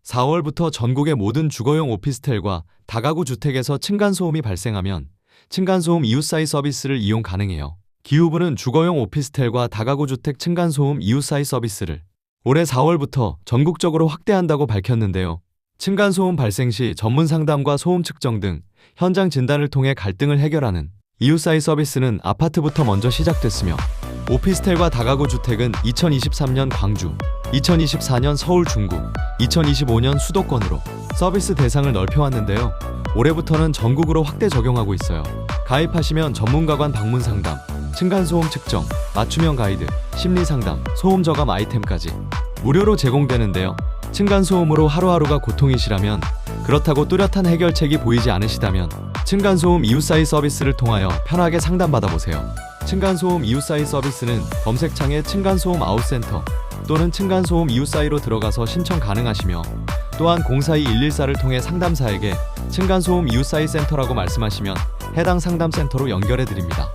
4월부터 전국의 모든 주거용 오피스텔과 다가구 주택에서 층간소음이 발생하면 층간소음 이웃사이 서비스를 이용 가능해요. 기후부는 주거용 오피스텔과 다가구 주택 층간소음 이웃사이 서비스를 올해 4월부터 전국적으로 확대한다고 밝혔는데요. 층간소음 발생 시 전문 상담과 소음 측정 등 현장 진단을 통해 갈등을 해결하는 이웃사이 서비스는 아파트부터 먼저 시작됐으며 오피스텔과 다가구 주택은 2023년 광주, 2024년 서울 중구, 2025년 수도권으로 서비스 대상을 넓혀왔는데요. 올해부터는 전국으로 확대 적용하고 있어요. 가입하시면 전문가관 방문 상담, 층간소음 측정, 맞춤형 가이드, 심리상담, 소음 저감 아이템까지 무료로 제공되는데요. 층간소음으로 하루하루가 고통이시라면, 그렇다고 뚜렷한 해결책이 보이지 않으시다면 층간소음 이웃사이 서비스를 통하여 편하게 상담받아보세요. 층간소음 이웃사이 서비스는 검색창에 층간소음 아웃센터 또는 층간소음 이웃사이로 들어가서 신청 가능하시며, 또한 042-114를 통해 상담사에게 층간소음 이웃사이 센터라고 말씀하시면 해당 상담센터로 연결해드립니다.